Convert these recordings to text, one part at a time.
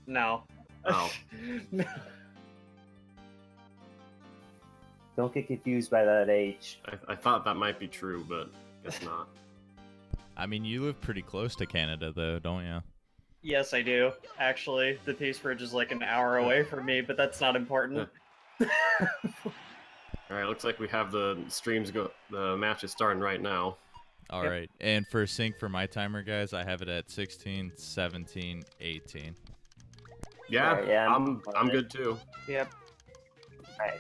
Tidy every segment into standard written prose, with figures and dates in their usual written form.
No. Oh. Don't get confused by that H. I thought that might be true, but guess not. I mean, you live pretty close to Canada, though, don't you? Yes, I do. Actually, the Peace Bridge is like an hour away from me, but that's not important. Alright, looks like we have the match is starting right now. All right. And for sync for my timer, guys, I have it at 16, 17, 18. Yeah, Right, yeah, I'm good too. Yep. Alright.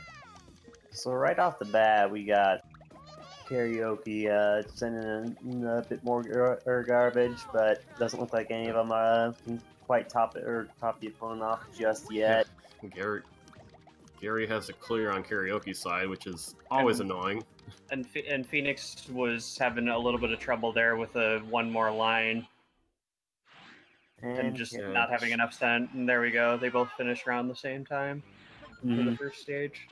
So right off the bat, we got Karaoke sending in a bit more garbage, but doesn't look like any of them can quite top the opponent off just yet. Gary has a clear on Karaoke's side, which is always annoying. And Phoenix was having a little bit of trouble there with one more line. And just not having enough scent. And there we go. They both finished around the same time for the first stage.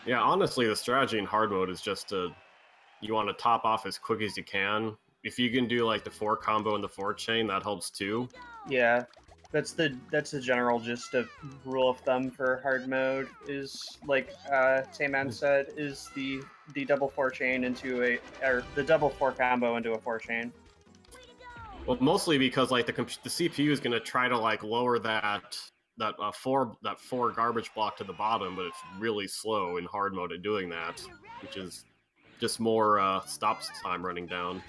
Yeah, honestly, the strategy in hard mode is just you want to top off as quick as you can. If you can do like the 4 combo and the 4 chain, that helps too. Yeah, that's the general gist of rule of thumb for hard mode. Is like Tayman said, is the double 4 chain into the double 4 combo into a 4 chain. Well, mostly because like the CPU is gonna try to like lower that 4 garbage block to the bottom, but it's really slow in hard mode at doing that, which is just more stop time running down.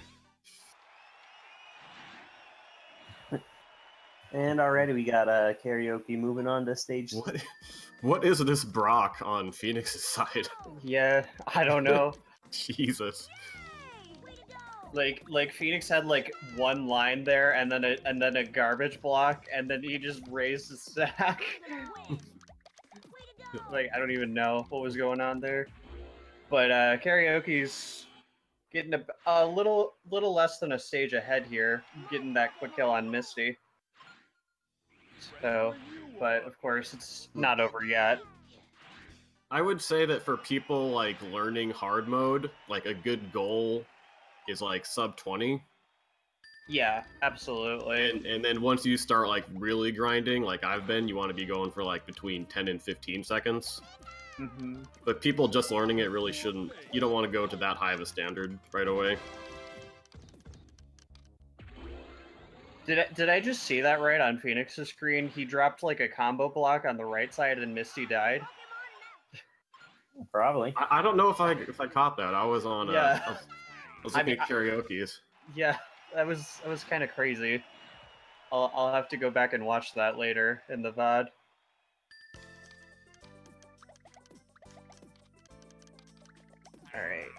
And already we got Karaoke moving on to stage. What is this Brock on Phoenix's side? Yeah, I don't know. Jesus. Like Phoenix had like one line there, and then a garbage block, and then he just raised the stack. Like I don't even know what was going on there, but Karaoke's getting a little less than a stage ahead here, getting that quick kill on Misty. So, but of course it's not over yet. I would say that for people like learning hard mode, like a good goal is like sub 20. Yeah, absolutely. And then once you start like really grinding, like I've been, you want to be going for like between 10 and 15 seconds. Mm-hmm. But people just learning it really shouldn't. You don't want to go to that high of a standard right away. Did I just see that right on Phoenix's screen? He dropped like a combo block on the right side and Misty died. Probably. I don't know if I caught that. I was on. Yeah. I was looking at Karaoke's. Yeah, that was kind of crazy. I'll have to go back and watch that later in the VOD. All right.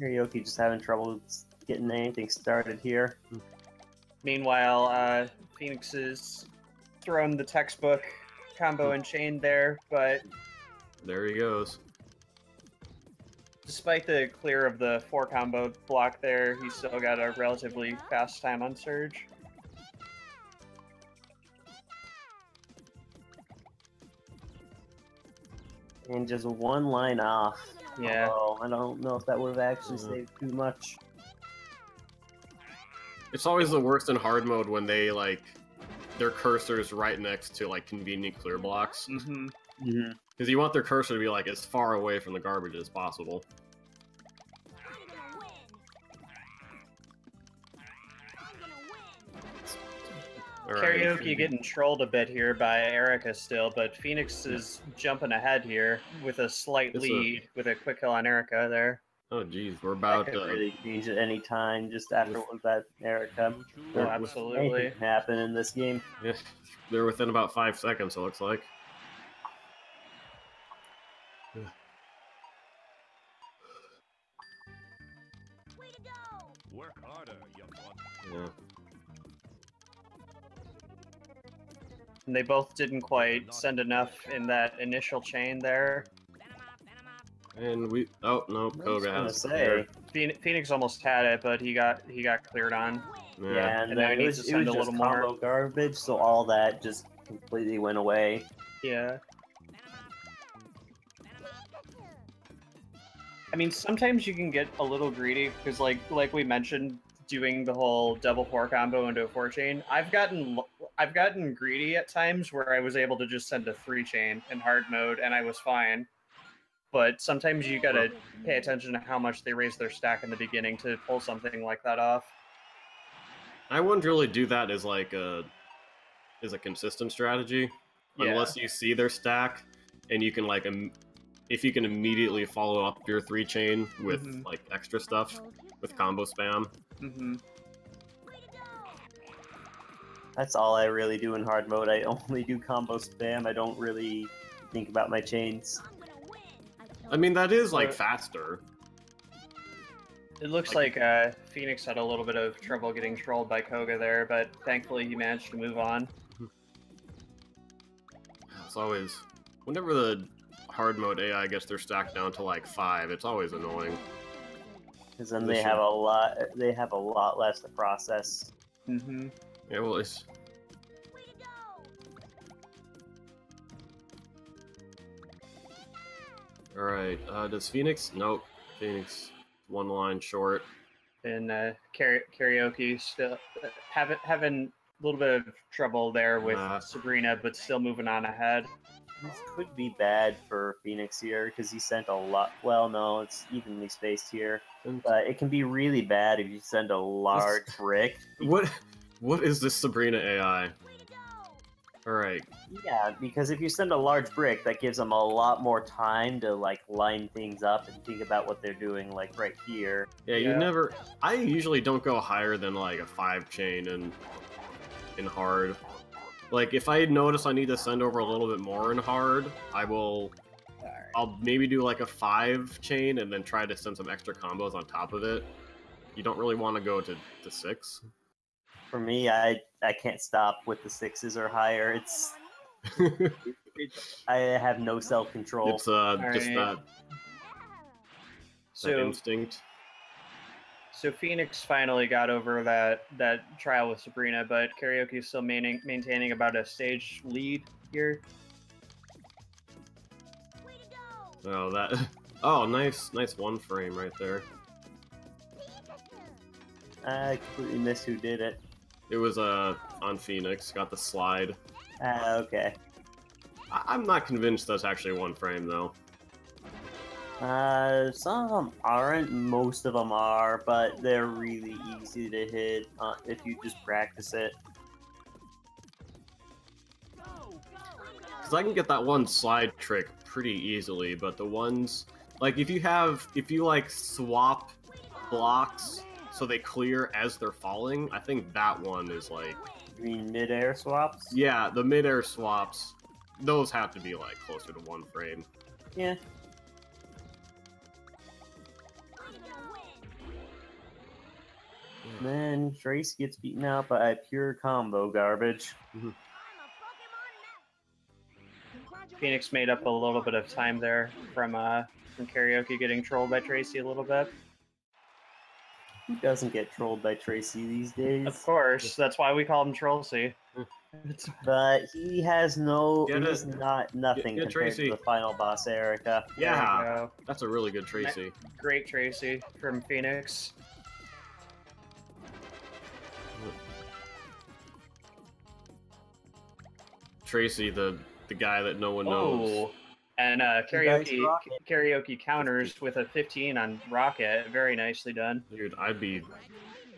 Karaoke just having trouble getting anything started here. Meanwhile, Phoenix is throwing the textbook combo and chain there, but There he goes. despite the clear of the 4 combo block there, he's still got a relatively fast time on Surge. And just one line off. Yeah. Oh, I don't know if that would have actually saved too much. It's always the worst in hard mode when they like their cursor's right next to like convenient clear blocks. Mm-hmm. Mm-hmm. Because you want their cursor to be like as far away from the garbage as possible. All right. Karaoke getting trolled a bit here by Erica still, but Phoenix is jumping ahead here with a slight lead with a quick kill on Erica there. Oh geez, we're about That could really change at any time just after that Erica. Oh, absolutely. Anything can happen in this game. Yeah, they're within about 5 seconds, it looks like. Work harder, young one. Yeah. And they both didn't quite send enough in that initial chain there. And we no, Koga has say. Phoenix almost had it, but he got cleared on. Yeah, and And now then he it needs was to send a just little more. combo garbage, so all that just completely went away. Yeah. I mean, sometimes you can get a little greedy because, like we mentioned, doing the whole double 4 combo into a 4 chain. I've gotten greedy at times where I was able to just send a 3 chain in hard mode and I was fine. But sometimes you gotta pay attention to how much they raise their stack in the beginning to pull something like that off. I wouldn't really do that as like a consistent strategy, Yeah. unless you see their stack and you can like if you can immediately follow up your 3 chain with like extra stuff with combo spam. That's all I really do in hard mode. I only do combo spam. I don't really think about my chains. I mean, that is like faster. It looks like Phoenix had a little bit of trouble getting trolled by Koga there, but thankfully he managed to move on. It's always, whenever the hard mode AI gets their stack down to like 5, it's always annoying. Because then they have a lot less to process. Yeah, well, it's... Alright, does Phoenix? Nope. Phoenix, 1 line short. And Karaoke still having a little bit of trouble there with Sabrina, but still moving on ahead. This could be bad for Phoenix here, because he sent a lot... Well, no, it's evenly spaced here. But it can be really bad if you send a large brick. What is this Sabrina AI? Alright. Yeah, because if you send a large brick, that gives them a lot more time to, like, line things up and think about what they're doing, like, right here. Yeah, you never... I usually don't go higher than, like, a 5 chain in hard. Like, if I notice I need to send over a little bit more in hard, I'll maybe do, like, a 5 chain and then try to send some extra combos on top of it. You don't really want to go to 6. For me, I can't stop with the 6s or higher. It's I have no self-control. It's just that instinct. So Phoenix finally got over that trial with Sabrina, but Karaoke is still maintaining about a stage lead here. Oh, nice 1 frame right there. I completely missed who did it. It was on Phoenix, got the slide. Okay. I'm not convinced that's actually 1 frame though. Some of them aren't, most of them are, but they're really easy to hit if you just practice it. Because I can get that 1 slide trick pretty easily, but the ones, like if you like swap blocks so they clear as they're falling, I think that one is like... You mean mid-air swaps? Yeah, the mid-air swaps, those have to be like closer to 1 frame. Yeah. Then Trace gets beaten out by pure combo garbage. Phoenix made up a little bit of time there from Karaoke getting trolled by Tracy a little bit. Who doesn't get trolled by Tracy these days? Of course, that's why we call him Trollsy. But he has nothing compared Tracy. to the final boss, Erica. Yeah, that's a really good Tracy. Great Tracy from Phoenix. Tracy, the guy that no one knows. And karaoke counters with a 15 on Rocket. Very nicely done. Dude,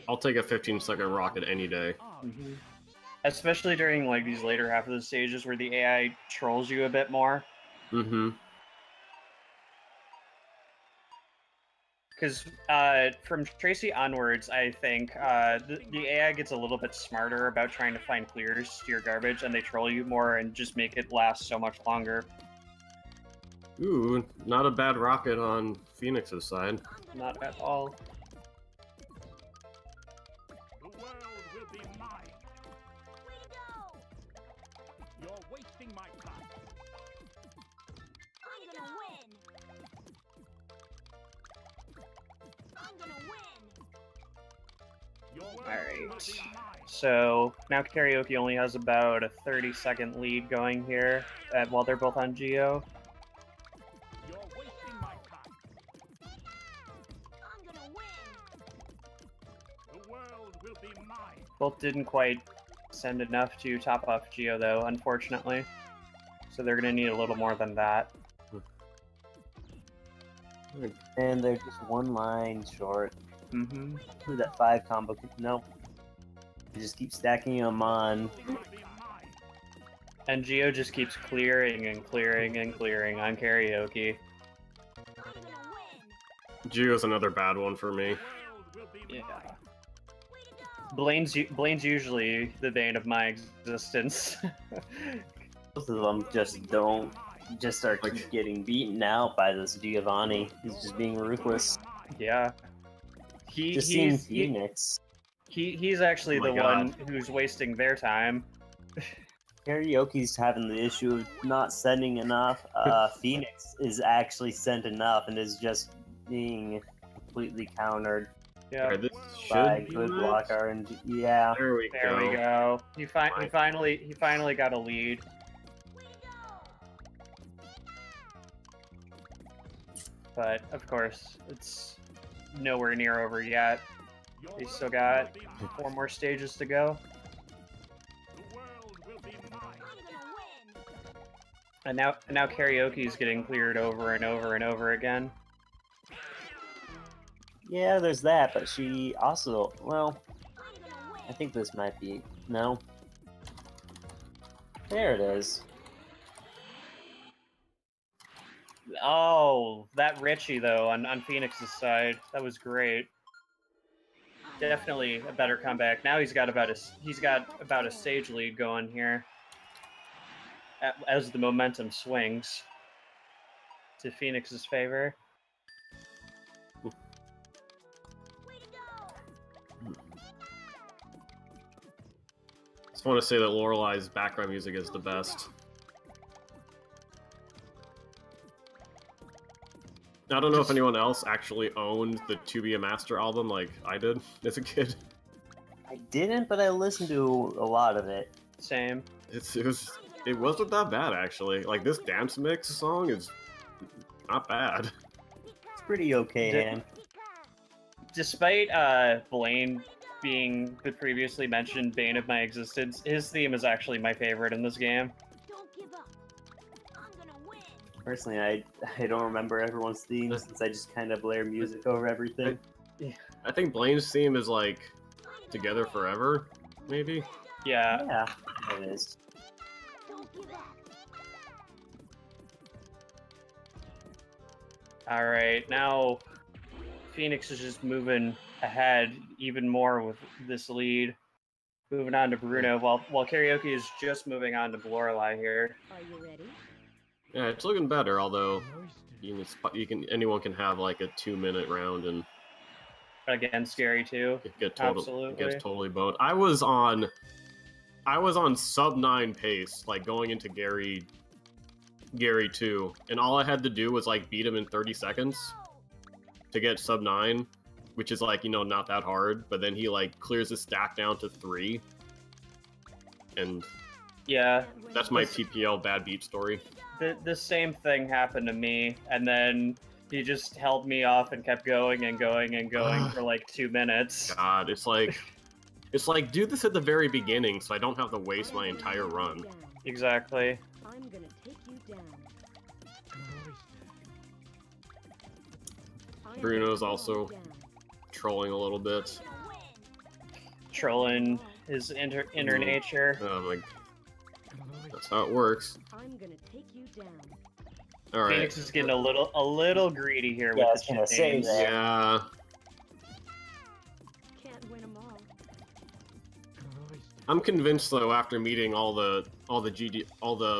I'll take a 15-second Rocket any day. Especially during like these later half of the stages where the AI trolls you a bit more. Because from Tracy onwards, I think the AI gets a little bit smarter about trying to find clears to your garbage, and they troll you more and just make it last so much longer. Ooh, not a bad Rocket on Phoenix's side. Not at all. The world will be mine. Way to go! You're wasting my time. I'm gonna win. I'm gonna win. Your world Alright. will be mine. So now Karaoke only has about a 30-second lead going here while they're both on Geo. You're wasting my time. will be mine. Both didn't quite send enough to top off Geo, though, unfortunately. So they're going to need a little more than that. And they're just one line short. Mm-hmm. With that 5 combo. Nope. You just keep stacking them on. Will be mine. And Geo just keeps clearing and clearing and clearing on karaoke. I'm gonna win. Geo's another bad one for me. World will be Yeah. mine. Way to go. Blaine's usually the bane of my existence. Both of them just don't. Just are keep getting beaten out by this Giovanni. He's just being ruthless. Yeah. Just seeing Phoenix. He's actually Oh the my one God. who's wasting their time. Karaoke's having the issue of not sending enough. Phoenix is actually sent enough and is just being completely countered Yeah. Alright, this by should be good it. block RNG. Yeah. There we There go. we go. He finally got a lead. Way to go. But of course, it's nowhere near over yet. Your He's still world got will be mine. 4 more stages to go. The world will be mine. I'm gonna win. And now karaoke's getting cleared over and over and over again. Yeah, there's that, but she also, well, I'm gonna win. I think this might be, no. There it is. Oh, that Richie though on Phoenix's side, that was great. Definitely a better comeback. Now he's got about a stage lead going here. As the momentum swings to Phoenix's favor. Way to go. Just want to say that Lorelai's background music is the best. I don't know if anyone else actually owned the To Be a Master album like I did as a kid. I didn't, but I listened to a lot of it. Same. It wasn't that bad actually. Like this dance mix song is not bad. It's pretty okay, Did- man. Despite Blaine being the previously mentioned bane of my existence, his theme is actually my favorite in this game. Don't give up. I'm gonna win. Personally, I don't remember everyone's theme since I just kind of blare music over everything. I think Blaine's theme is like Together Forever, maybe? Yeah. Yeah, it is. Don't give up. Alright, now Phoenix is just moving ahead even more with this lead. Moving on to Bruno, while Karaoke is just moving on to Lorelai here. Are you ready? Yeah, it's looking better, although anyone can have like a 2-minute round and Against Gary too. Absolutely. gets totally boned. I was on sub 9 pace, like going into Gary 2, and all I had to do was like beat him in 30 seconds to get sub 9, which is like, not that hard, but then he like clears his stack down to 3. And Yeah, that's my PPL bad beat story. the same thing happened to me, and then he just held me off and kept going and going and going for like 2 minutes. God, it's like do this at the very beginning so I don't have to waste my entire run. Exactly. I'm gonna take you down. Bruno's also trolling a little bit. Trolling his inner nature. Like, that's how it works. I'm gonna take you down. All right. Phoenix is getting a little greedy here Yeah, I with was the gonna shit say names. that. Yeah. Can't win them all. I'm convinced though, after meeting all the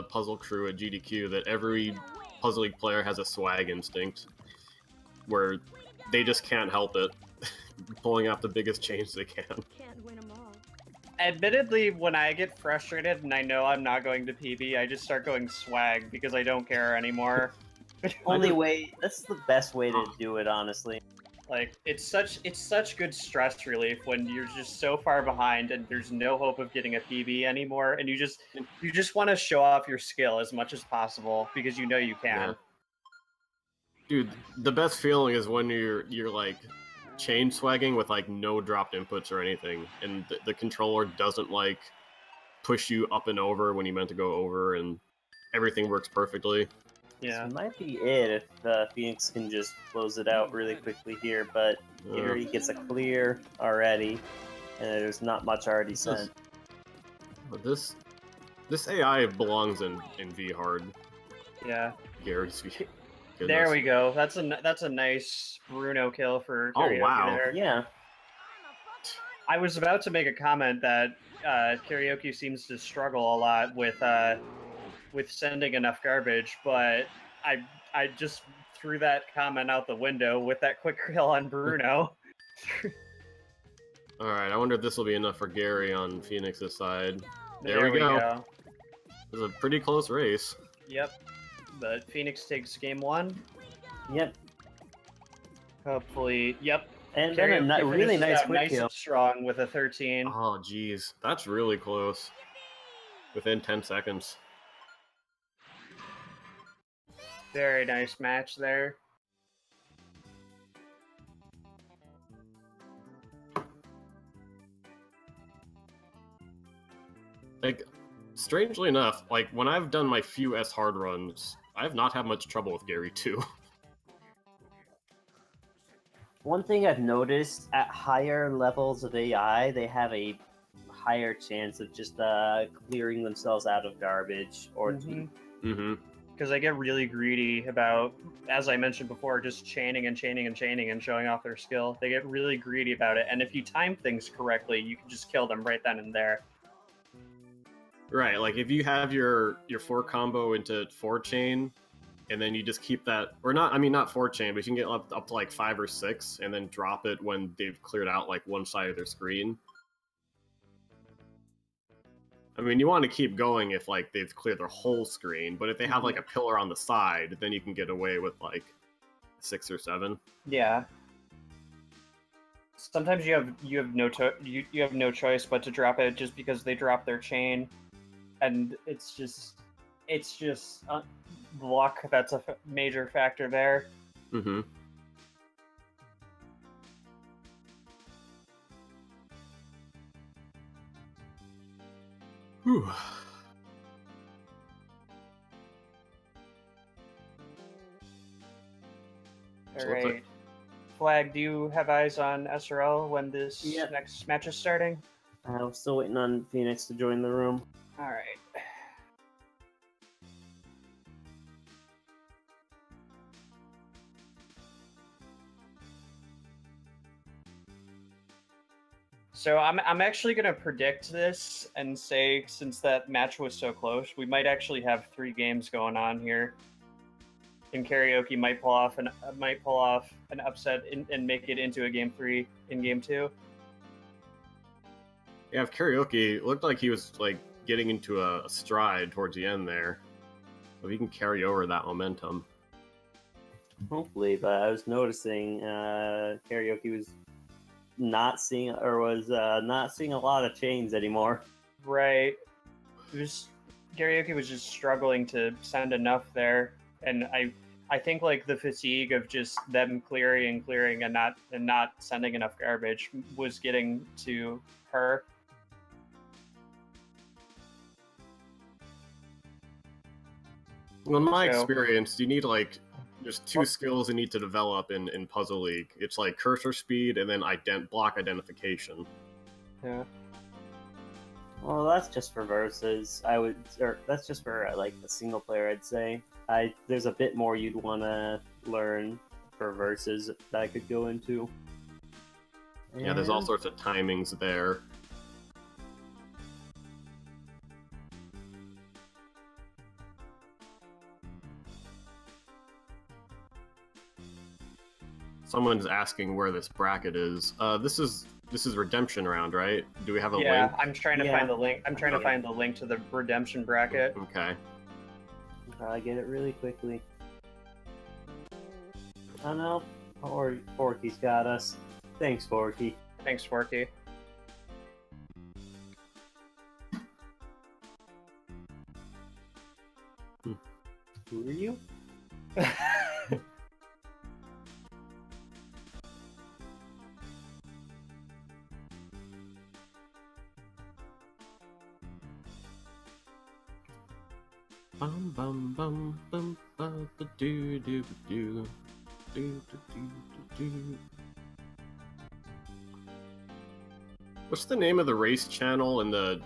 puzzle crew at GDQ, that every Puzzle League player has a swag instinct, where they just can't help it, pulling out the biggest change they can. Can't win them all. Admittedly, when I get frustrated and I know I'm not going to PB, I just start going swag because I don't care anymore. Only way, that's the best way to do it, honestly. Like, it's such good stress relief when you're just so far behind and there's no hope of getting a PB anymore, and you just want to show off your skill as much as possible because you can. Yeah. Dude, the best feeling is when you're like chain swagging with like no dropped inputs or anything, and the controller doesn't like push you up and over when you meant to go over, and everything works perfectly. Yeah. This might be it if Phoenix can just close it out really quickly here, but Gary gets a clear already, and there's not much already sent. This AI belongs in V hard. Yeah. Gary's V. There we go. That's a nice Bruno kill for Karioki wow. there. Yeah. I was about to make a comment that Karioki seems to struggle a lot with sending enough garbage, but I just threw that comment out the window with that quick kill on Bruno. Alright, I wonder if this will be enough for Gary on Phoenix's side. There we go. It was a pretty close race. Yep. But Phoenix takes game 1. Yep. Hopefully, yep. And then a really nice quick kill. And strong with a 13. Oh, jeez. That's really close. Within 10 seconds. Very nice match there. Like, strangely enough, like, when I've done my few S hard runs, I have not had much trouble with Gary too. One thing I've noticed, at higher levels of AI, they have a higher chance of just clearing themselves out of garbage or because they get really greedy about, as I mentioned before, just chaining and chaining and chaining and showing off their skill. They get really greedy about it, and if you time things correctly, you can just kill them right then and there. Right, like if you have your 4 combo into 4 chain, and then you just keep that, or not, I mean not 4 chain, but you can get up to like 5 or 6, and then drop it when they've cleared out like one side of their screen. I mean, you want to keep going if like they've cleared their whole screen, but if they have like a pillar on the side, then you can get away with like 6 or 7. Yeah. Sometimes you have no choice but to drop it just because they drop their chain, and it's just luck that's a major factor there. Mm-hmm. Whew. All right. Flag, do you have eyes on SRL when this next match is starting? I'm still waiting on Phoenix to join the room. All right. So I'm actually going to predict this and say, since that match was so close, we might actually have 3 games going on here. And Karioki might pull off an upset and make it into a game 3 in game 2. Yeah, if Karioki looked like he was like getting into a stride towards the end there, if he can carry over that momentum. Hopefully, but I was noticing Karioki was not seeing a lot of chains anymore. Right. Karioki was just struggling to send enough there, and I think like the fatigue of just them clearing and not sending enough garbage was getting to her. Well, in my experience, you need like there's 2 skills you need to develop in Puzzle League. It's like cursor speed and then block identification. Yeah. Well, that's just for versus. That's just for like the single player. I'd say. There's a bit more you'd want to learn for versus that I could go into. Yeah, there's all sorts of timings there. Someone's asking where this bracket is. This is redemption round, right? Do we have a link? Yeah, I'm trying to find the link. I'm trying to find the link to the redemption bracket. Okay. I'll get it really quickly. Oh no, Forky's got us. Thanks, Forky. Thanks, Forky. Who are you? Bum bum bum bum bum ba doo doo ba doo doo doo doo doo. What's the name of the race channel and the?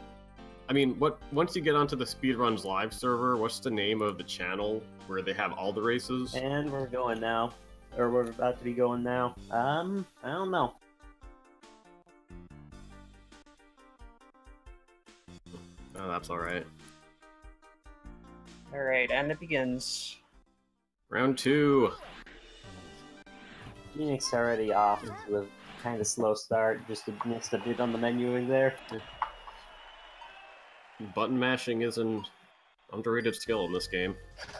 I mean, once you get onto the Speedruns live server, what's the name of the channel where they have all the races? And we're going now. Or we're about to be going now. I don't know. Oh, that's alright. Alright, and it begins. Round 2. Phoenix already off to a kind of slow start. Just missed a bit on the menu there. Button mashing is an underrated skill in this game.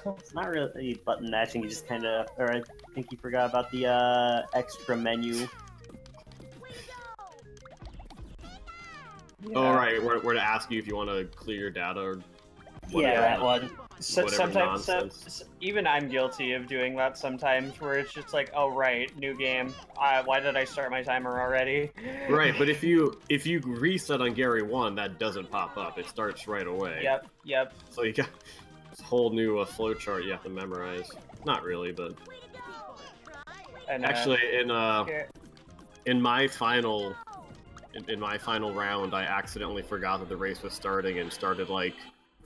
It's not really button mashing. You just kind of, or I think you forgot about the extra menu. Yeah. Oh right, we're to ask you if you want to clear your data or whatever. Yeah, that one. So, sometimes, even I'm guilty of doing that sometimes, where it's just like, oh right, new game. Why did I start my timer already? Right, but if you reset on Gary 1, that doesn't pop up. It starts right away. Yep. So you got this whole new flowchart you have to memorize. Not really, but and, actually, in my final round, I accidentally forgot that the race was starting and started like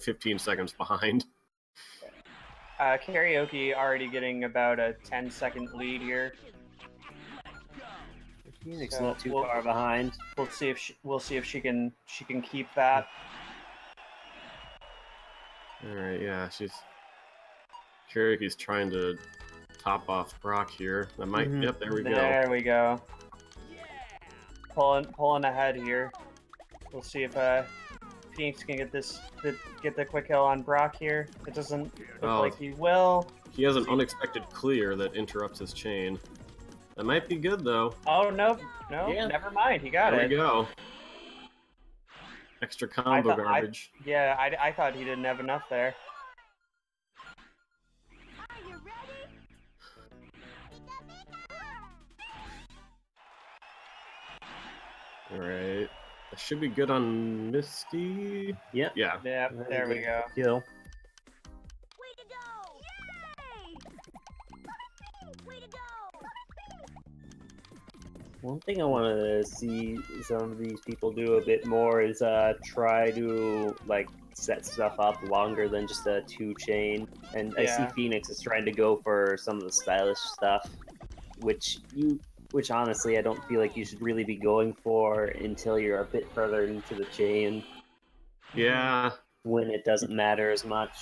15 seconds behind. Karaoke already getting about a 10-second lead here. Phoenix not too far behind. We'll see if she can keep that. All right, yeah, Karaoke's trying to top off Brock here. That might. Yep, there we go. There we go. Pulling ahead here. We'll see if Phoenix can get the quick kill on Brock here. It doesn't look like he will. He has an unexpected clear that interrupts his chain. That might be good though. Oh no, yeah. Never mind. He got it. There we go. Extra combo garbage. I thought he didn't have enough there. Are you ready? Alright. That should be good on Misty. Yep. Yeah. Yeah, there we go. Kill. Way to go! Yay! Way to go! One thing I want to see some of these people do a bit more is try to like set stuff up longer than just a 2-chain. And I see Phoenix is trying to go for some of the stylish stuff, which honestly I don't feel like you should really be going for until you're a bit further into the chain. Yeah. When it doesn't matter as much.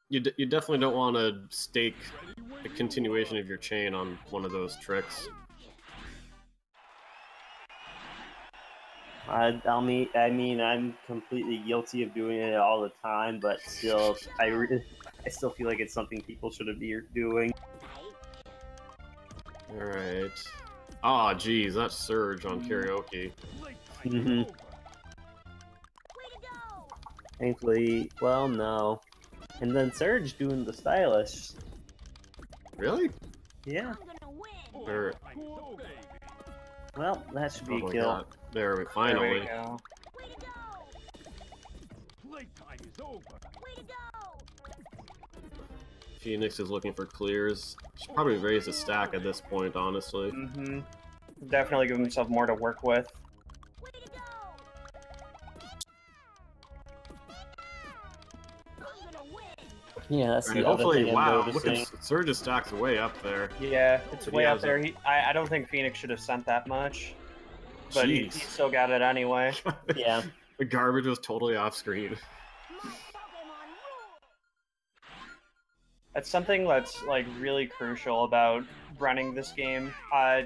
You definitely don't want to stake the continuation of your chain on one of those tricks. I mean, I'm completely guilty of doing it all the time, but still, I still feel like it's something people shouldn't be doing. Alright. Ah, geez, that surge on Karaoke. Thankfully, well, no. And then Surge doing the stylish. Really? Yeah. Or... Well, that should be a kill. God. There we finally. There we go. Playtime is over. Phoenix is looking for clears. Should probably raise his stack at this point, honestly. Definitely give himself more to work with. Yeah, that's the hopefully, other thing wow, I'm look at Surge's stack's way up there. Yeah, it's way up there. I don't think Phoenix should have sent that much, but he still got it anyway. Yeah. The garbage was totally off screen. That's something that's like really crucial about running this game,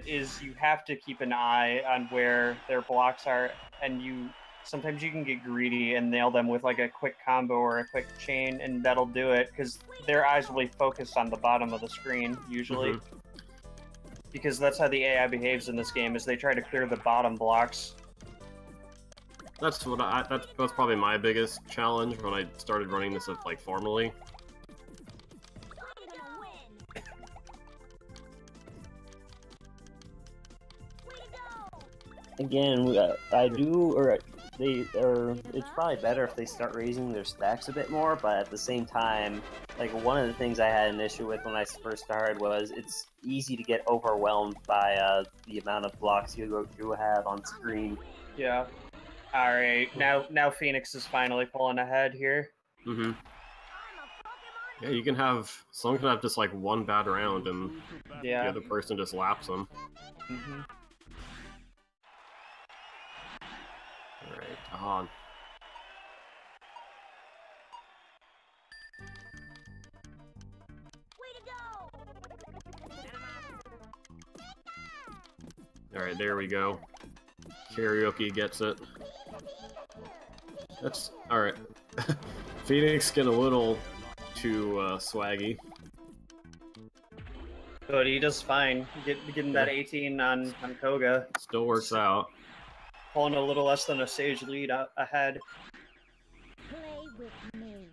is you have to keep an eye on where their blocks are, and sometimes you can get greedy and nail them with like a quick combo or a quick chain, and that'll do it, because their eyes will be focused on the bottom of the screen, usually. Because that's how the AI behaves in this game, is they try to clear the bottom blocks. That's what that's probably my biggest challenge when I started running this like formally. Again, I do, or it's probably better if they start raising their stacks a bit more, but at the same time, like one of the things I had an issue with when I first started was it's easy to get overwhelmed by the amount of blocks you have on screen. Yeah. All right. Now Phoenix is finally pulling ahead here. Mm-hmm. Yeah, you can have someone can have just like one bad round and Yeah. the other person just laps them. Mm-hmm. Alright, on. Alright, there we go. Karaoke gets it. That's alright. Phoenix getting a little too swaggy. But he does fine. Getting that 18 on Koga. Still works out. Pulling a little less than a stage lead ahead. Play with me.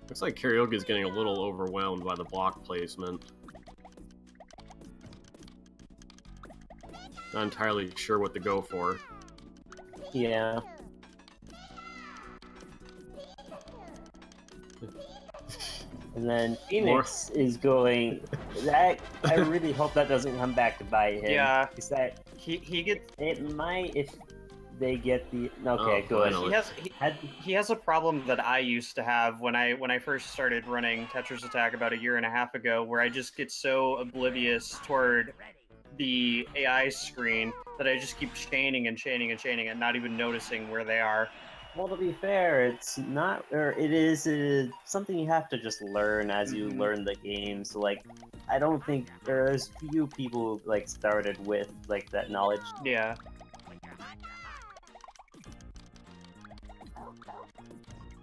Looks like Karaoke is getting a little overwhelmed by the block placement. Not entirely sure what to go for. Yeah. And then Phoenix is going. That I really hope that doesn't come back to bite him. Yeah. Is that He gets. it might if they get the okay Oh, good. finally. He has a problem that I used to have when I first started running Tetris Attack about a year and a half ago, where I just get so oblivious toward the AI screen that I just keep chaining and chaining and chaining and not even noticing where they are. Well, to be fair, it's not, or it is something you have to just learn as you learn the game. So, like, I don't think there's few people who, like, started with, like, that knowledge. Yeah.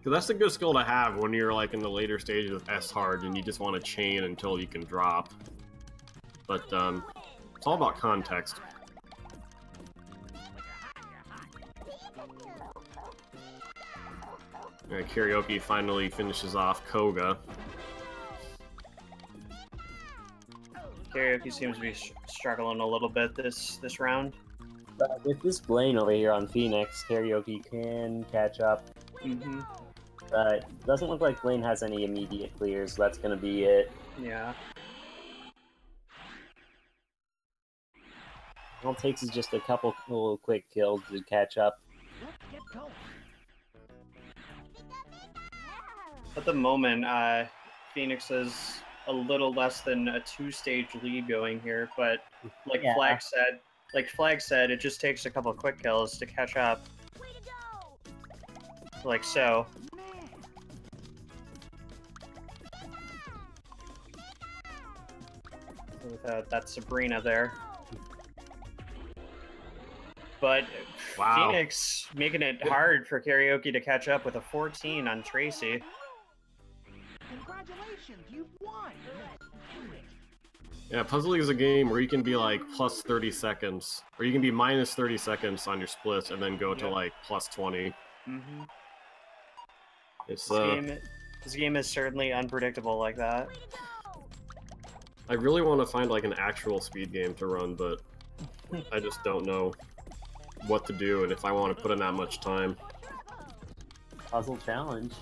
Cause that's a good skill to have when you're like in the later stages of S hard and you just want to chain until you can drop. But it's all about context. Alright, Karaoke finally finishes off Koga. Karaoke seems to be struggling a little bit this round. But with this Blaine over here on Phoenix, Karaoke can catch up. Mm-hmm. But doesn't look like Blaine has any immediate clears, so that's gonna be it. Yeah. All it takes is just a couple little quick kills to catch up. Let's get going. At the moment, Phoenix has a little less than a 2-stage lead going here, but like Yeah. Flag said, it just takes a couple quick kills to catch up. Like so. With that Sabrina there. But Wow. Phoenix making it hard for Karaoke to catch up with a 14 on Tracy. Congratulations, you've won. Yeah, Puzzle League is a game where you can be like plus 30 seconds, or you can be minus 30 seconds on your splits and then go to like plus 20. Mm-hmm. It's This game is certainly unpredictable like that. I really want to find like an actual speed game to run, but I just don't know what to do and if I want to put in that much time. Puzzle challenge.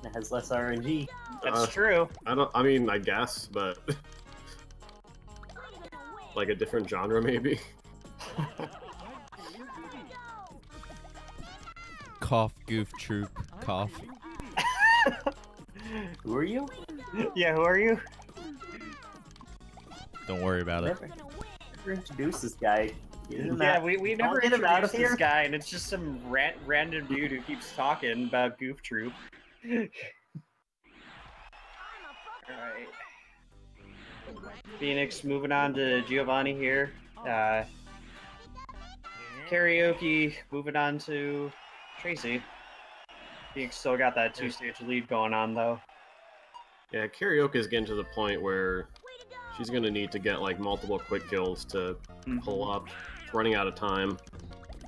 It has less RNG. That's true. I mean, I guess, but like a different genre maybe. Cough, goof, troop, cough. Who are you? Yeah, who are you? Don't worry about it. Never introduced this guy. Yeah, we never get him out of introduced here. this guy, and it's just some random dude who keeps talking about Goof Troop. Alright. Phoenix moving on to Giovanni here. Karaoke moving on to Tracy. Phoenix still got that 2-stage lead going on, though. Yeah, Karaoke is getting to the point where she's gonna need to get like multiple quick kills to pull up. It's running out of time.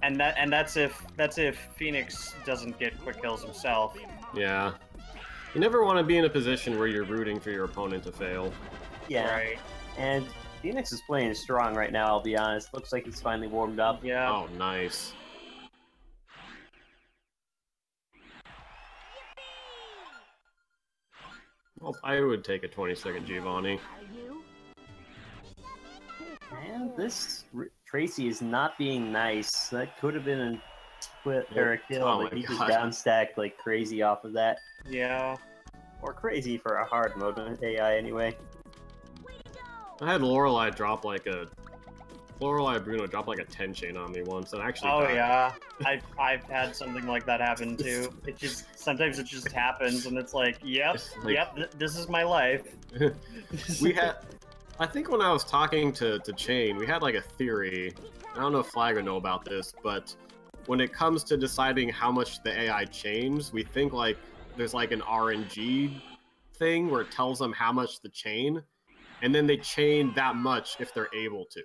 And that's if Phoenix doesn't get quick kills himself. Yeah. You never want to be in a position where you're rooting for your opponent to fail. Yeah. Right. And Phoenix is playing strong right now, I'll be honest. Looks like he's finally warmed up. Yeah. Oh, nice. Well, I would take a 20-second Giovanni. Man, this Tracy is not being nice. That could have been a split or a kill, Oh but my he just God. downstacked like crazy off of that. Yeah. Or crazy for a hard mode AI anyway. I had Lorelei Bruno drop like a 10 chain on me once, and actually. Oh died. yeah. I've had something like that happen too. It just sometimes it just happens, and it's like, yep, this is my life. We had. I think when I was talking to Chain, we had like a theory. I don't know if Flag would know about this, but when it comes to deciding how much the AI chains, we think like there's like an RNG thing where it tells them how much to chain, and then they chain that much if they're able to.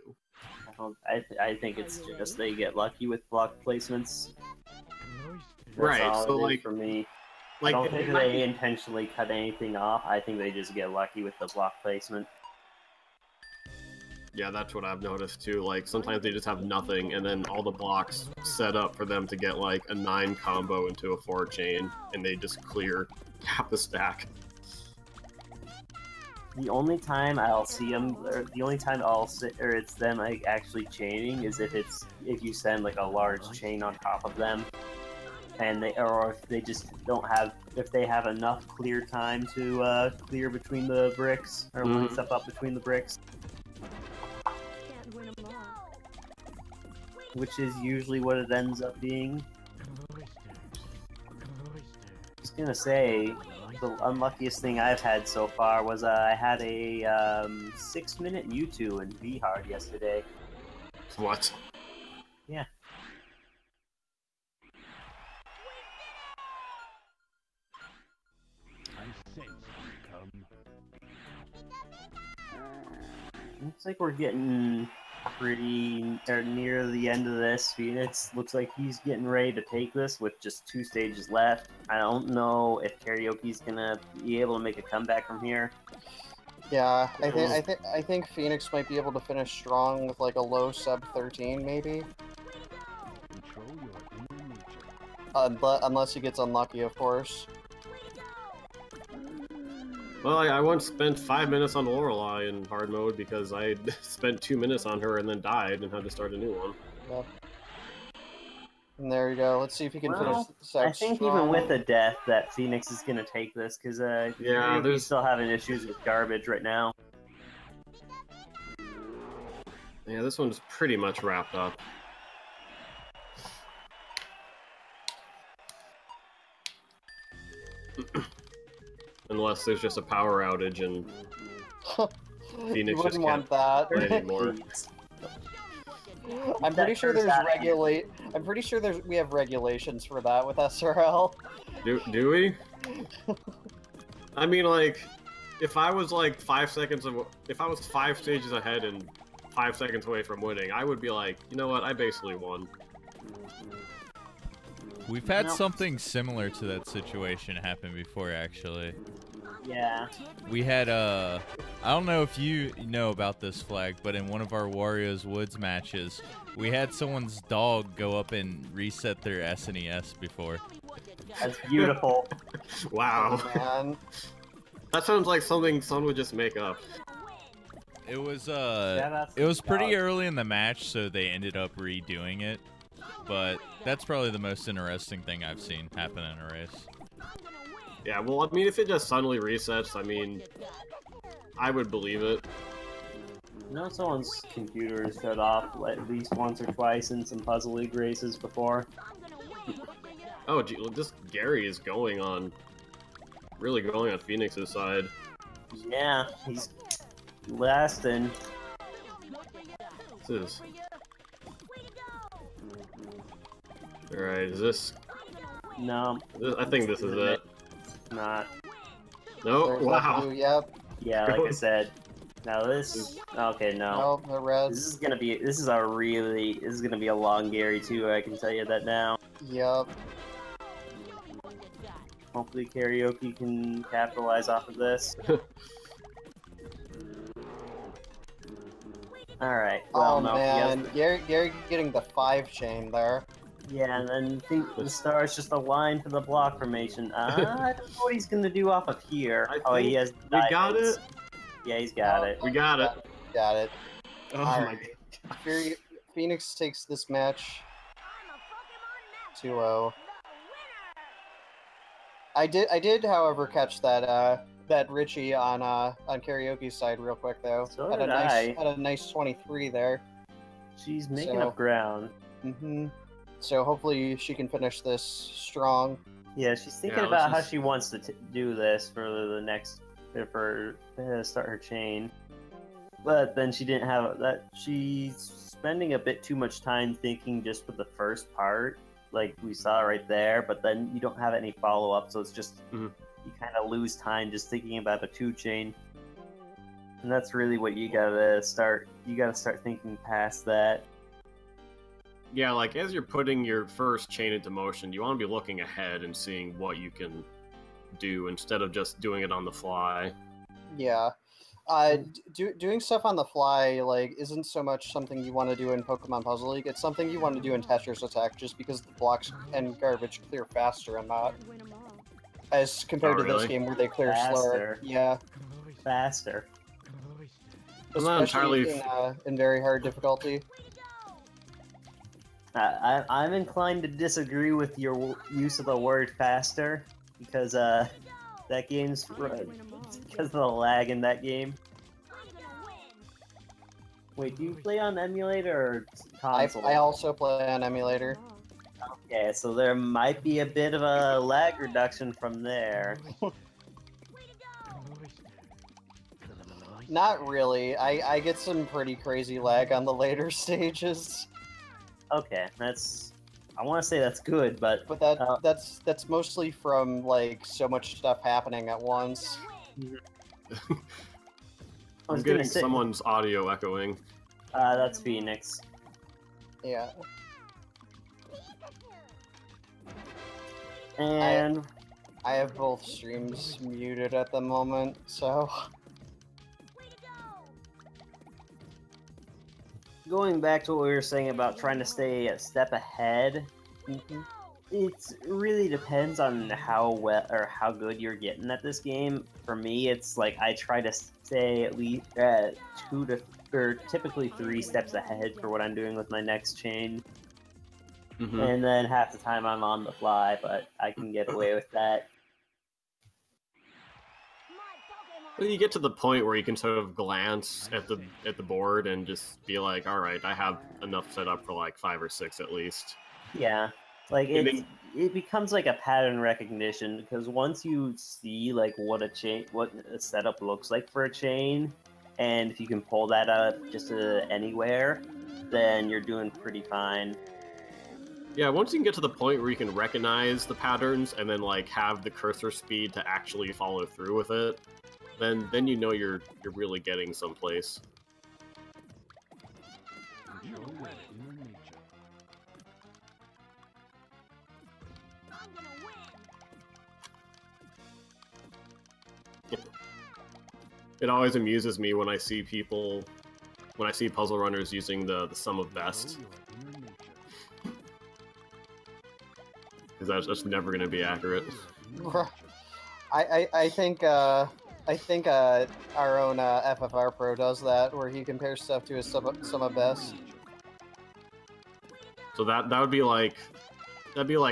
I think it's just they get lucky with block placements. That's Right, all so, it is like- for me. Like, I don't it think might they be- intentionally cut anything off. I think they just get lucky with the block placement. Yeah, that's what I've noticed too. Like, sometimes they just have nothing, and then all the blocks set up for them to get like a 9 combo into a 4 chain, and they just clear half the stack. The only time I'll see them, or the only time it's them like actually chaining is if you send like a large chain on top of them, and or if they just don't have, if they have enough clear time to clear between the bricks or line stuff up between the bricks, Can't win 'em all. which is usually what it ends up being. I was gonna say, the unluckiest thing I've had so far was I had a 6-minute Mewtwo in V-Hard yesterday. What? Yeah. I sense you come. Looks like we're getting pretty near the end of this. Phoenix looks like he's getting ready to take this with just 2 stages left. I don't know if Karioki's gonna be able to make a comeback from here. Yeah, I think Phoenix might be able to finish strong with like a low sub 13 maybe. Control your inner nature. Unless he gets unlucky, of course. Well, I once spent 5 minutes on Lorelei in hard mode because I spent 2 minutes on her and then died and had to start a new one. Yep. And there you go. Let's see if he can finish Well, sex I think strong. even with a death, that Phoenix is gonna take this because Karioki's there's- still having issues with garbage right now. Yeah, this one's pretty much wrapped up. Unless there's just a power outage and You Phoenix just wouldn't want that. play anymore. I'm pretty sure That there's first outage. I'm pretty sure we have regulations for that with SRL. Do we? I mean, like, if I was like 5 seconds if I was 5 stages ahead and 5 seconds away from winning, I would be like, you know what, I basically won. We've had Nope. something similar to that situation happen before, actually. Yeah. We had I don't know if you know about this, Flag, but in one of our Wario's Woods matches, we had someone's dog go up and reset their SNES before. That's beautiful. Wow. Man. That sounds like something someone would just make up. It was Shout-outs to it was the pretty dog. early in the match, so they ended up redoing it. But that's probably the most interesting thing I've seen happen in a race. Yeah, well, I mean, if it just suddenly resets, I mean, I would believe it. You know, someone's computer is shut off at least once or twice in some Puzzle League races before. Oh, gee, look, this Gary is really going on Phoenix's side. Yeah, he's lasting. This is... Alright, is this... No, I think this is it. not. No? There's Wow. that blue, yep. Yeah, like I said, Now this. Okay, no. Oh, the reds. This is gonna be. This is gonna be a long Gary too. I can tell you that now. Yup. Hopefully, karaoke can capitalize off of this. All right. Well, Oh no, man, Gary getting the 5 chain there. Yeah, and then I think the star is just a line for the block formation. I don't know what he's gonna do off of here. He has. We got diamonds. it. Yeah, he's got it. We got it. Got it. Oh All my right. Phoenix takes this match 2-0. I did, however, catch that that Richie on karaoke's side real quick though. So had did had a nice 23 there. She's making So- up ground. So hopefully she can finish this strong. Yeah, she's thinking Yeah, about how let's she wants to do this for the next for start her chain. But then she didn't have that. She's spending a bit too much time thinking just for the first part, like we saw right there. But then you don't have any follow up, so it's just you kind of lose time just thinking about a 2 chain. And that's really what you gotta start. You gotta start thinking past that. Yeah, like as you're putting your first chain into motion, you want to be looking ahead and seeing what you can do instead of just doing it on the fly. Yeah. Doing stuff on the fly like isn't so much something you want to do in Pokemon Puzzle League. It's something you want to do in Tetris Attack, just because the blocks and garbage clear faster and not as compared to really? this game where they clear Faster. slower. Yeah, Faster. I'm not especially entirely in very hard difficulty. I'm inclined to disagree with your use of the word faster, because that game's because of the lag in that game. Wait, do you play on emulator or console? I also play on emulator. Okay, so there might be a bit of a lag reduction from there. Not really. I get some pretty crazy lag on the later stages. Okay, I want to say that's good, but That's mostly from like so much stuff happening at once. I'm getting someone's audio echoing. That's Phoenix. Yeah. And I have both streams muted at the moment, so going back to what we were saying about trying to stay a step ahead, it really depends on how well or how good you're getting at this game. For me, it's like I try to stay at least 2 to or typically 3 steps ahead for what I'm doing with my next chain. And then half the time I'm on the fly, but I can get away with that. Well, you get to the point where you can sort of glance at the board and just be like, all right, I have enough set up for like 5 or 6 at least. Yeah, like it becomes like a pattern recognition, because once you see like what a setup looks like for a chain, and if you can pull that up just anywhere, then you're doing pretty fine. Yeah, once you can get to the point where you can recognize the patterns and then like have the cursor speed to actually follow through with it, then you know you're really getting someplace. It always amuses me when I see puzzle runners using the sum of best. Because that's never going to be accurate. I think our own FFR Pro does that, where he compares stuff to his sum of best. So that would be like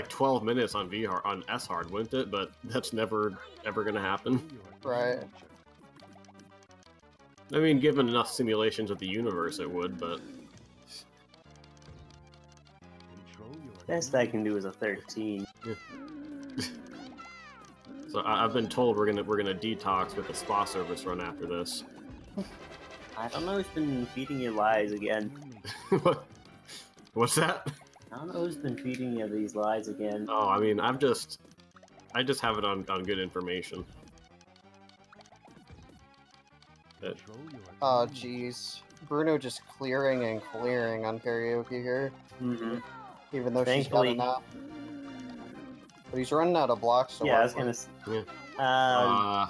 12 minutes on on S hard, wouldn't it? But that's never ever going to happen. Right. I mean, given enough simulations of the universe, it would, but Best I can do is a 13. yeah. So I've been told we're gonna detox with the spa service run after this. I don't know who's been feeding you lies again. What's that? I don't know who's been feeding you these lies again. Oh, I mean, I just have it on good information. Oh, jeez. Bruno just clearing and clearing on karaoke here, Mm-hmm. even though Thankfully- she's got enough. But he's running out of blocks to Yeah, I work was gonna. with. I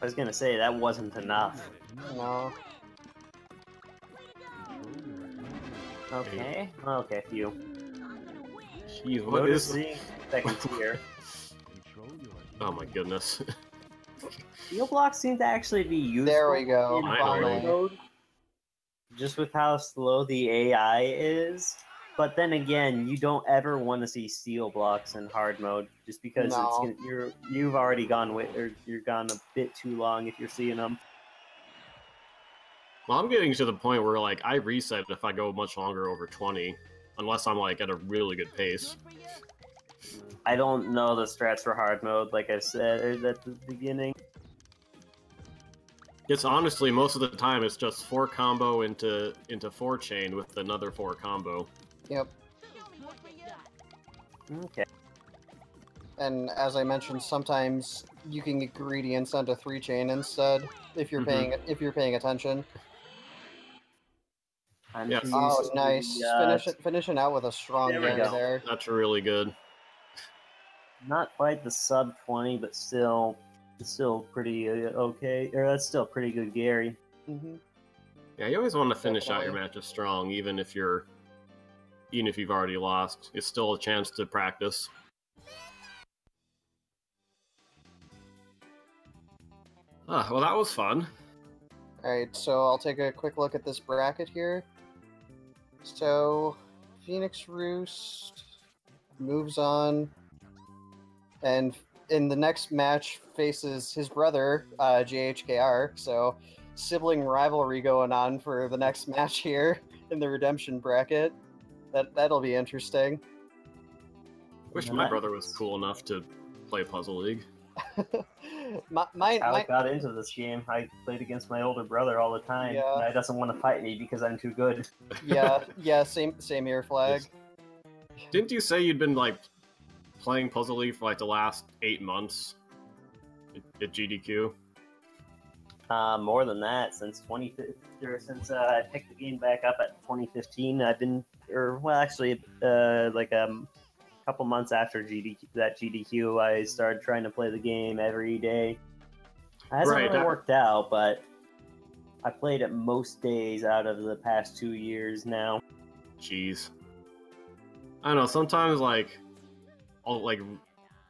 was gonna say that wasn't enough. No. Okay. Okay, phew. Jeez, what is... Noticing second tier. Oh my goodness. Steel blocks seem to actually be useful There we go. in Finally. hard mode, just with how slow the AI is. But then again, you don't ever want to see steel blocks in hard mode, just because No. you've already gone you're gone a bit too long if you're seeing them. Well, I'm getting to the point where like I reset if I go much longer over 20, unless I'm like at a really good pace. I don't know the strats for hard mode, like I said at the beginning. It's honestly most of the time it's just 4 combo into 4 chain with another 4 combo. Yep. Okay. And as I mentioned, sometimes you can get greedy and send a 3 chain instead if you're paying attention. I'm Yes. too Oh, used to nice. the, Finishing out with a strong There we Gary go. there. That's really good. not quite the sub 20, but still pretty okay. Or that's still pretty good, Gary. Mm-hmm. Yeah, you always want to finish out your Definitely. matches strong, even if you've already lost. It's still a chance to practice. Ah, well, that was fun. Alright, so I'll take a quick look at this bracket here. So, PhoenixRoost moves on, and in the next match faces his brother, JHKR, so sibling rivalry going on for the next match here in the Redemption bracket. That'll be interesting. Wish my brother was cool enough to play Puzzle League. my, How I my, got into this game. I played against my older brother all the time. Yeah. And he doesn't want to fight me because I'm too good. yeah, same here, Flag. Didn't you say you'd been like playing Puzzle League for like the last 8 months at GDQ? More than that, since 2015, or since I picked the game back up at 2015, I've been, like couple months after GDQ, I started trying to play the game every day. It hasn't really worked out, but I played it most days out of the past 2 years now. Jeez. I don't know, sometimes like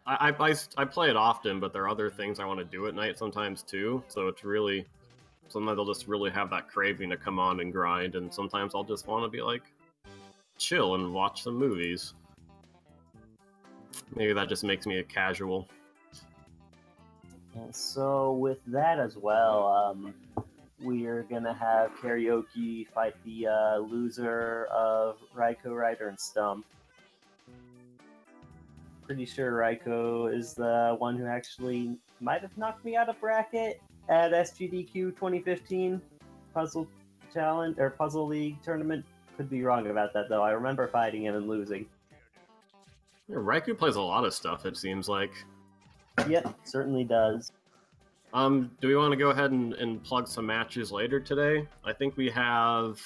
I play it often, but there are other things I want to do at night sometimes too, so it's really, sometimes I'll just really have that craving to come on and grind, and sometimes I'll just want to be like chill and watch some movies. Maybe that just makes me a casual. And so with that as well, we are gonna have Karaoke fight the loser of Raiko, Ryder, and Stump. Pretty sure Raiko is the one who actually might have knocked me out of bracket at SGDQ 2015 Puzzle Challenge or Puzzle League tournament. Could be wrong about that though. I remember fighting him and losing. Yeah, Raikou plays a lot of stuff, it seems like. Yep, certainly does. Do we want to go ahead and plug some matches later today? I think we have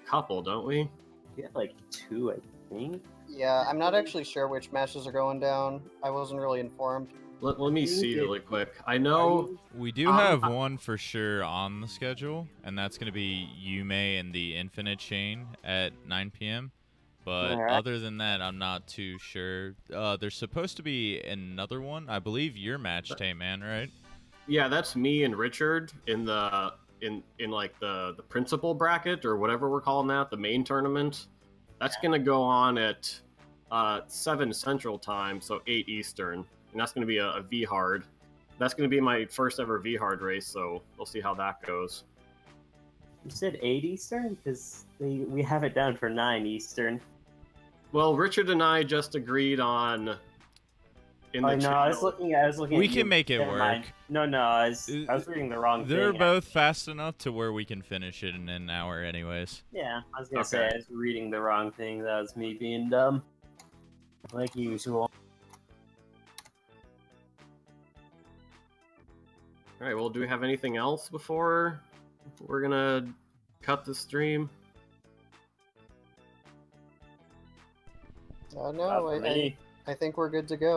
a couple, don't we? We have like 2, I think. Yeah, I'm not actually sure which matches are going down. I wasn't really informed. Let me see really quick. I know... We do have one for sure on the schedule, and that's going to be Yume and the Infinite Chain at 9 p.m. But other than that, I'm not too sure. There's supposed to be another one. I believe your match, Tay-Man, right? Yeah, that's me and Richard in the like the principal bracket or whatever we're calling that, the main tournament. That's gonna go on at 7 Central Time, so 8 Eastern, and that's gonna be a V hard. That's gonna be my first ever V hard race, so we'll see how that goes. You said 8 Eastern because we have it down for 9 Eastern. Well, Richard and I just agreed on. I was looking. We at can make it work. Mind. No, I was reading the wrong thing. They're both fast enough to where we can finish it in an hour, anyways. Yeah, I was gonna say I was reading the wrong thing. That was me being dumb, like usual. All right. Well, do we have anything else before we're gonna cut the stream. No, For me. I think we're good to go.